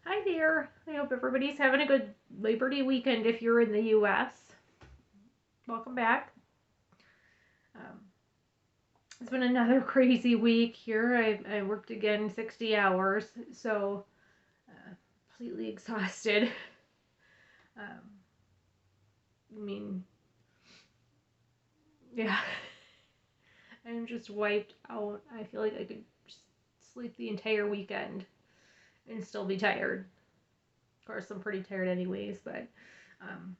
Hi there. I hope everybody's having a good Labor Day weekend if you're in the U.S. Welcome back. Um, it's been another crazy week here. I worked again 60 hours, so completely exhausted. Um, I mean, yeah, I'm just wiped out. I feel like I could just sleep the entire weekend and still be tired. Of course, I'm pretty tired anyways, but um,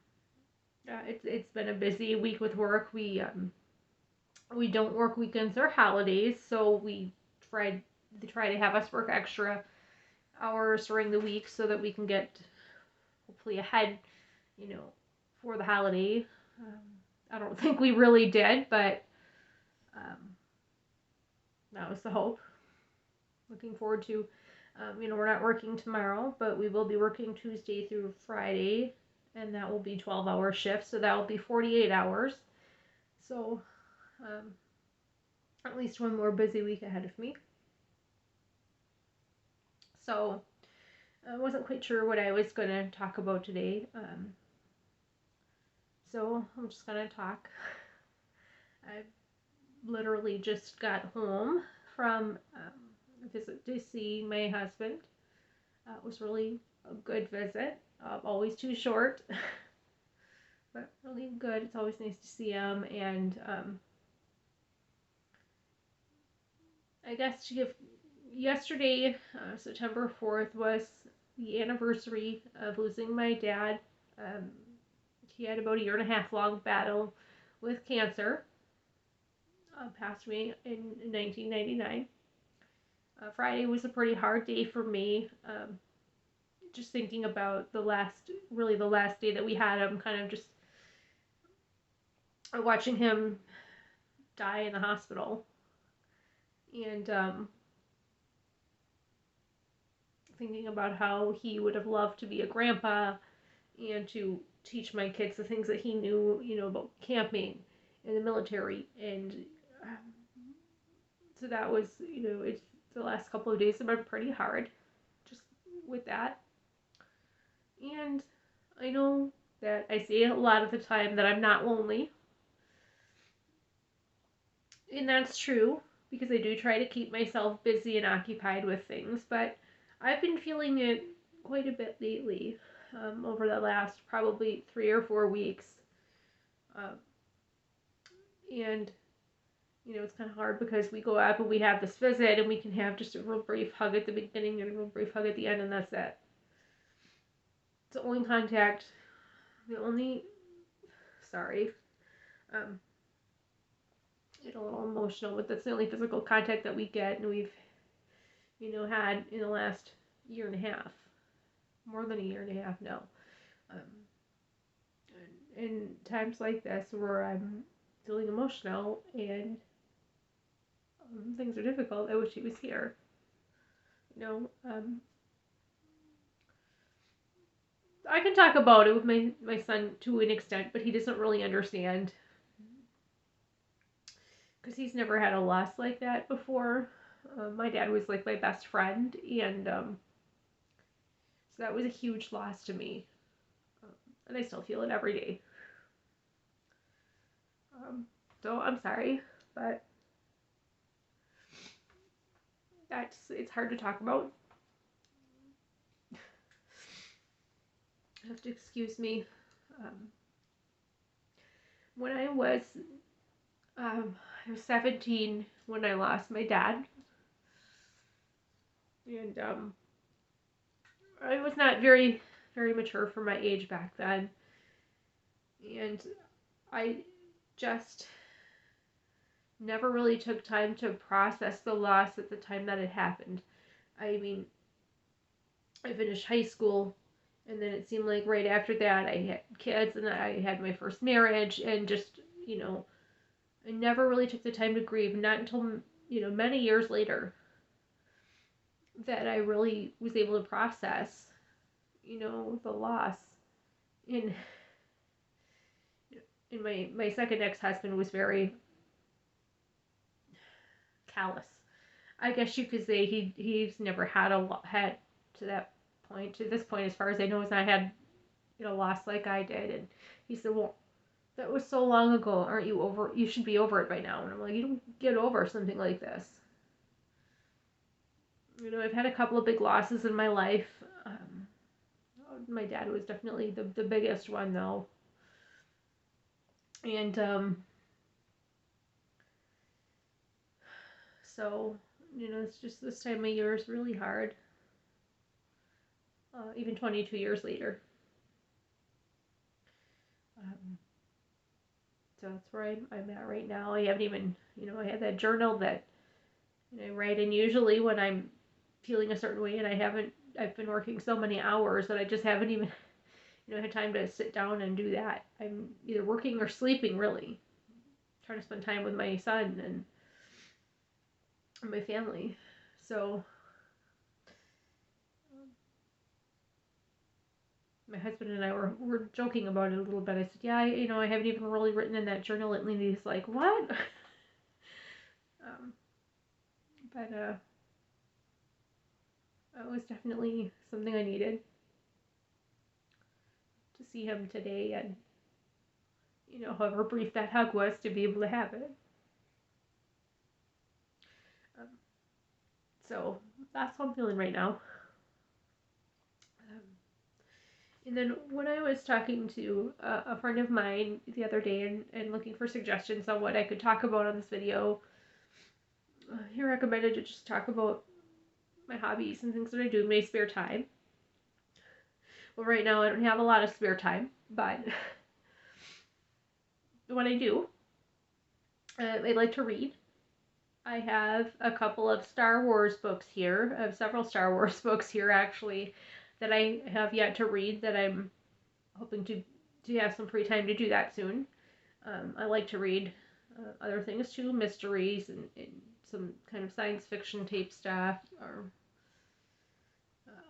it's been a busy week with work. We don't work weekends or holidays, so they try to have us work extra hours during the week so that we can get hopefully ahead, you know, for the holiday. Um, I don't think we really did, but um, that was the hope. Looking forward to, we're not working tomorrow, but we will be working Tuesday through Friday, and that will be 12-hour shifts, so that will be 48 hours. So, um, at least one more busy week ahead of me. So, I wasn't quite sure what I was going to talk about today. So I'm just going to talk. I literally just got home from a visit to see my husband. It was really a good visit. Always too short, but really good. It's always nice to see him. And I guess yesterday, September 4th, was the anniversary of losing my dad. Um, he had about a 1.5 year long battle with cancer. Passed away in 1999. Friday was a pretty hard day for me. Just thinking about the last day that we had him, kind of just watching him die in the hospital. And thinking about how he would have loved to be a grandpa and to teach my kids the things that he knew, about camping in the military. And so that was, it's the last couple of days have been pretty hard just with that. And I know that I say a lot of the time that I'm not lonely. And that's true because I do try to keep myself busy and occupied with things, but I've been feeling it quite a bit lately, over the last probably 3 or 4 weeks. Um, and, it's kind of hard because we go up and we have this visit and we can have just a real brief hug at the beginning and a real brief hug at the end, and that's it. It's the only contact, the only, sorry, um, get a little emotional, but that's the only physical contact that we get, and we've, had in the last 1.5 years, more than a 1.5 years now. Um, in times like this where I'm feeling emotional and things are difficult, I wish he was here. I can talk about it with my son to an extent, but he doesn't really understand because he's never had a loss like that before. My dad was like my best friend, and so that was a huge loss to me, and I still feel it every day. Um, so I'm sorry, but it's hard to talk about. You have to excuse me. Um, when I was 17 when I lost my dad, and I was not very, very mature for my age back then, and I just never really took time to process the loss at the time that it happened. I mean, I finished high school, and then it seemed like right after that I had kids and I had my first marriage, and just, I never really took the time to grieve, not until, many years later that I really was able to process, the loss. And, my second ex-husband was very callous. I guess you could say he's never had to that point. To this point, as far as I know, has not had, loss like I did. And he said, well, that was so long ago. Aren't you over? You should be over it by now. And I'm like, you don't get over something like this. I've had a couple of big losses in my life. My dad was definitely the biggest one, though. And so, it's just this time of year is really hard. Even 22 years later. So that's where I'm at right now. I haven't even, I had that journal that I write in usually when I'm feeling a certain way, and I've been working so many hours that I just haven't even, had time to sit down and do that. I'm either working or sleeping, really. Trying to spend time with my son and my family. So my husband and I were joking about it a little bit. I said, yeah, I haven't even really written in that journal lately. And he's like, what? But it was definitely something I needed to see him today, and however brief that hug was, to be able to have it. So that's how I'm feeling right now. And then when I was talking to a friend of mine the other day and looking for suggestions on what I could talk about on this video, he recommended to just talk about my hobbies and things that I do in my spare time. Well, right now I don't have a lot of spare time, but when I do, I like to read. I have a couple of Star Wars books here. I have several Star Wars books here, actually, that I have yet to read, that I'm hoping to have some free time to do that soon. I like to read other things too, mysteries and some kind of science fiction type stuff, or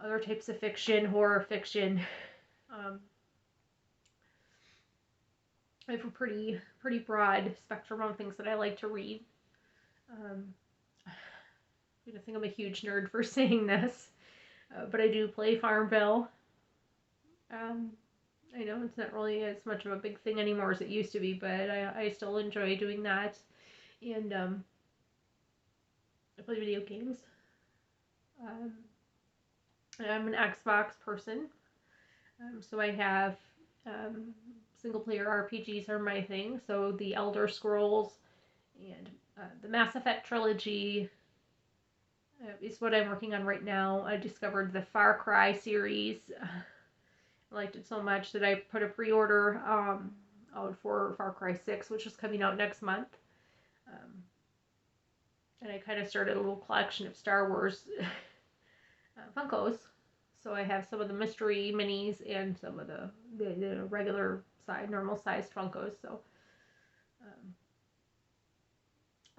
other types of fiction, horror fiction. I have a pretty broad spectrum of things that I like to read. I think I'm a huge nerd for saying this, but I do play Farmville. I know it's not really as much of a big thing anymore as it used to be, but I still enjoy doing that. And I play video games. I'm an Xbox person, so I have single player RPGs are my thing. So the Elder Scrolls and the Mass Effect trilogy is what I'm working on right now. I discovered the Far Cry series. I liked it so much that I put a pre-order out for Far Cry 6, which is coming out next month. And I kind of started a little collection of Star Wars Funkos. So I have some of the mystery minis and some of the regular size, normal sized Funkos. So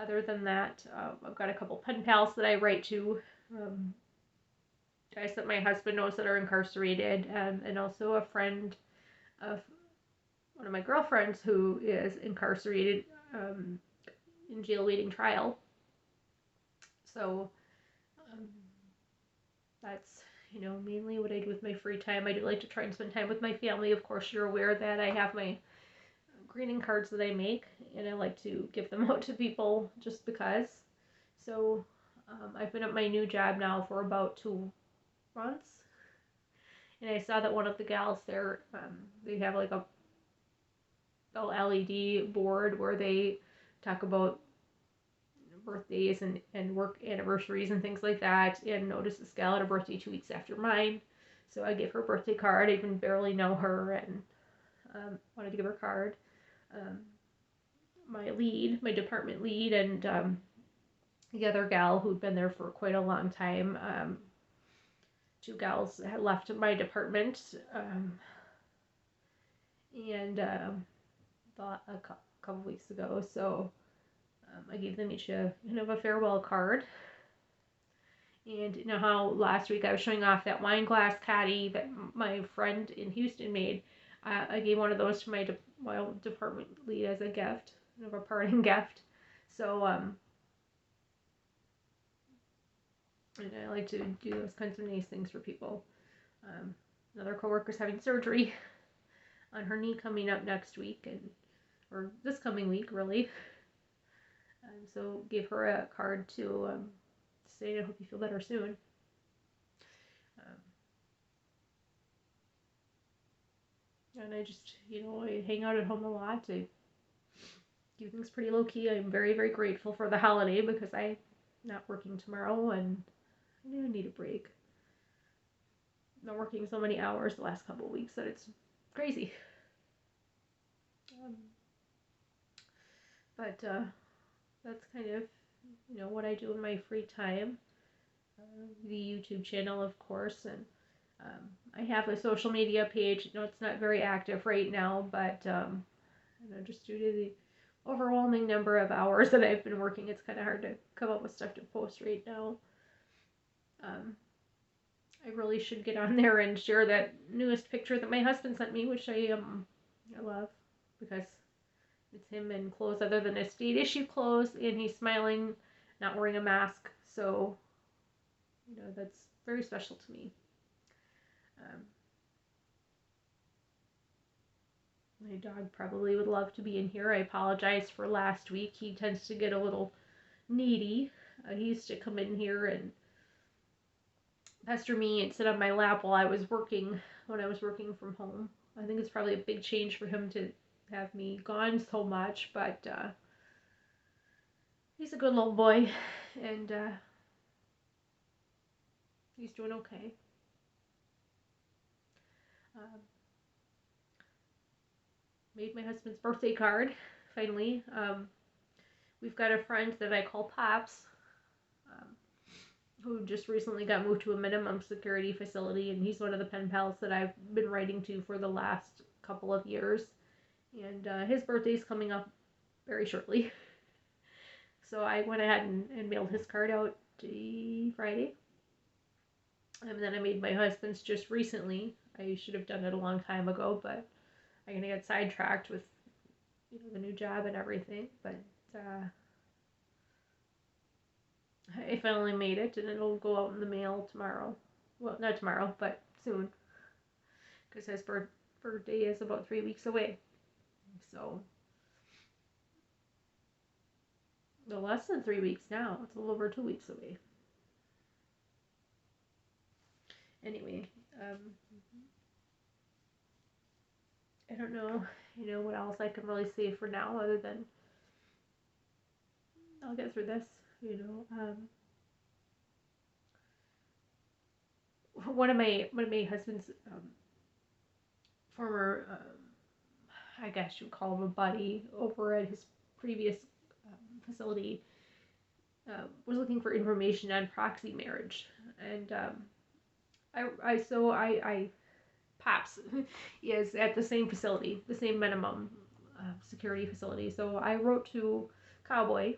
other than that, I've got a couple pen pals that I write to. Guys that my husband knows that are incarcerated, and also a friend of one of my girlfriends who is incarcerated in jail waiting trial. So that's mainly what I do with my free time. I do like to try and spend time with my family. Of course, you're aware that I have my greeting cards that I make, and I like to give them out to people just because. So I've been at my new job now for about 2 months, and I saw that one of the gals there, they have like a LED board where they talk about birthdays and work anniversaries and things like that, and noticed this gal had a birthday 2 weeks after mine, so I gave her a birthday card. I even barely know her, and wanted to give her a card. My department lead, and the other gal who'd been there for quite a long time, 2 gals had left my department, and a couple weeks ago, so I gave them each a farewell card. And you know how last week I was showing off that wine glass caddy that my friend in Houston made? I gave one of those to my department lead as a gift, a parting gift. So and I like to do those kinds of nice things for people. Another coworker's having surgery on her knee coming up next week, or this coming week, really. So gave her a card to say, I hope you feel better soon. And I just, I hang out at home a lot. I keep things pretty low key. I'm very, very grateful for the holiday because I'm not working tomorrow and I need a break. I've been working so many hours the last couple of weeks that it's crazy. But that's kind of, what I do in my free time. The YouTube channel, of course, and I have a social media page. It's not very active right now, but just due to the overwhelming number of hours that I've been working, it's kind of hard to come up with stuff to post right now. I really should get on there and share that newest picture that my husband sent me, which I love because it's him in clothes other than his state issue clothes, and he's smiling, not wearing a mask. So, that's very special to me. My dog probably would love to be in here. I apologize for last week. He tends to get a little needy. He used to come in here and pester me and sit on my lap while I was working, when I was working from home. I think it's probably a big change for him to have me gone so much, but he's a good little boy, and he's doing okay. Made my husband's birthday card, finally. We've got a friend that I call Pops, who just recently got moved to a minimum security facility, and he's one of the pen pals that I've been writing to for the last couple of years. And his birthday's coming up very shortly. So I went ahead and mailed his card out Friday. And then I made my husband's just recently. I should have done it a long time ago, but I kind of got sidetracked with the new job and everything. But I finally made it, and it'll go out in the mail tomorrow. Well, not tomorrow, but soon. Because his birthday is about 3 weeks away. So, no, less than 3 weeks now. It's a little over 2 weeks away. Anyway, I don't know, what else I can really say for now other than I'll get through this, one of my husband's former, I guess you would call him a buddy over at his previous facility, was looking for information on proxy marriage, and Pops is at the same facility, the same minimum security facility. So I wrote to Cowboy.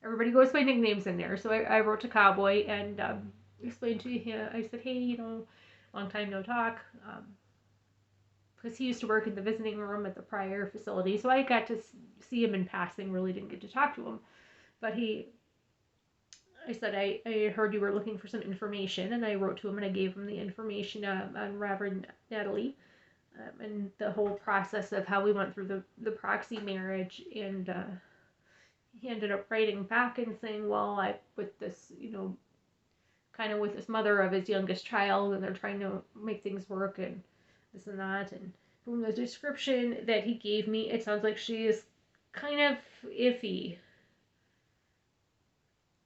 Everybody goes by nicknames in there. So I wrote to Cowboy and explained to him. I said, hey, long time no talk. Because he used to work in the visiting room at the prior facility. So I got to see him in passing, really didn't get to talk to him. But I said, I heard you were looking for some information, and I wrote to him and I gave him the information on Reverend Natalie and the whole process of how we went through the proxy marriage. And he ended up writing back and saying, well, with this, kind of with this mother of his youngest child, and they're trying to make things work and this and that. And from the description that he gave me, it sounds like she is kind of iffy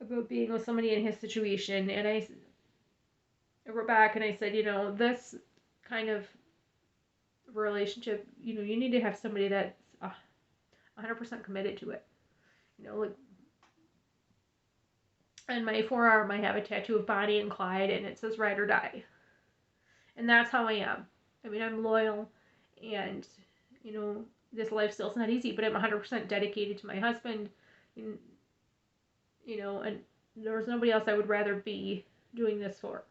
about being with somebody in his situation. And I wrote back and I said, this kind of relationship, you need to have somebody that's 100% committed to it. Like, on my forearm I have a tattoo of Bonnie and Clyde, and it says ride or die. And that's how I am. I mean, I'm loyal, and, this lifestyle's not easy, but I'm 100% dedicated to my husband. And there was nobody else I would rather be doing this for.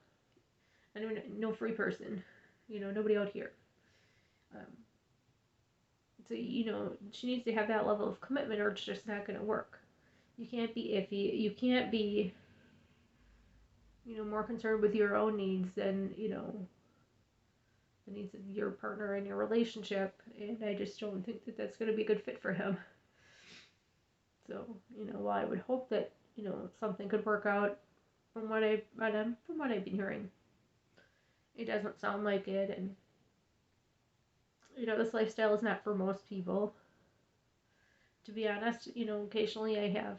I mean, no free person, nobody out here. So, she needs to have that level of commitment, or it's just not going to work. You can't be iffy. You can't be more concerned with your own needs than, the needs of your partner and your relationship. And I just don't think that that's going to be a good fit for him. So, while I would hope that, something could work out from what I've been hearing, it doesn't sound like it. And, this lifestyle is not for most people. To be honest, occasionally I have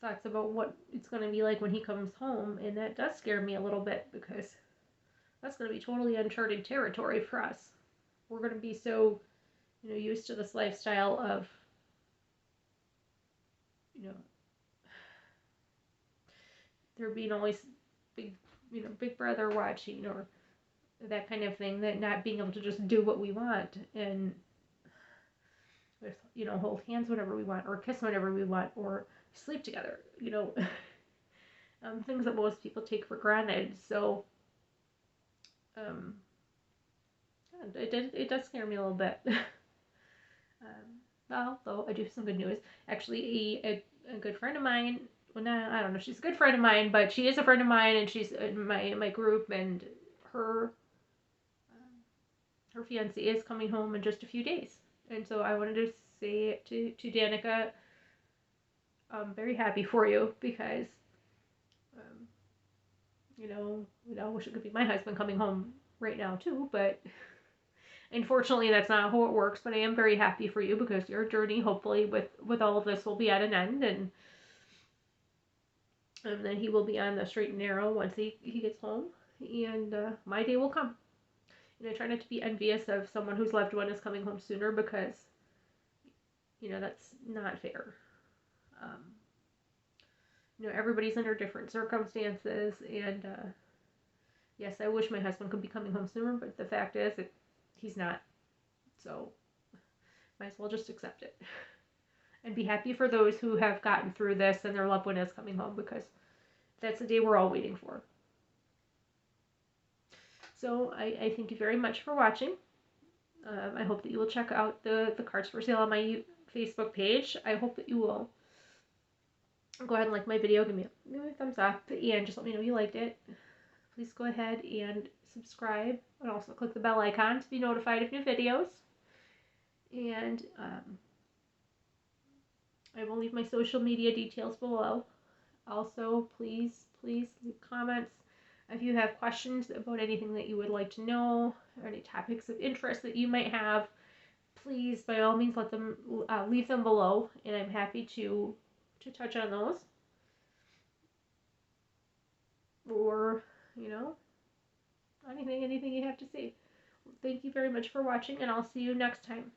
thoughts about what it's going to be like when he comes home, and that does scare me a little bit because that's going to be totally uncharted territory for us. We're going to be so, used to this lifestyle of, there being always big, big brother watching or that kind of thing, that not being able to just do what we want and, hold hands whenever we want or kiss whenever we want or sleep together, things that most people take for granted. So, it does scare me a little bit. Well, though I do have some good news. Actually, a good friend of mine. Well, I don't know if she's a good friend of mine, but she is a friend of mine, and she's in my group. And her her fiance is coming home in just a few days, and so I wanted to say to Danica, I'm very happy for you because, I wish it could be my husband coming home right now too, but unfortunately, that's not how it works, but I am very happy for you because your journey, hopefully, with all of this will be at an end, and then he will be on the straight and narrow once he gets home, and my day will come. And I try not to be envious of someone whose loved one is coming home sooner because, that's not fair. Everybody's under different circumstances, and yes, I wish my husband could be coming home sooner, but the fact is that he's not. So, might as well just accept it. And be happy for those who have gotten through this and their loved one is coming home because that's the day we're all waiting for. So, I thank you very much for watching. I hope that you will check out the cards for sale on my Facebook page. I hope that you will go ahead and like my video, give me a thumbs up, and just let me know you liked it. Please go ahead and subscribe, and also click the bell icon to be notified of new videos. And I will leave my social media details below. Also, please leave comments if you have questions about anything that you would like to know or any topics of interest that you might have. Please, by all means, leave them below, and I'm happy to touch on those. Or, anything you have to say. Thank you very much for watching, and I'll see you next time.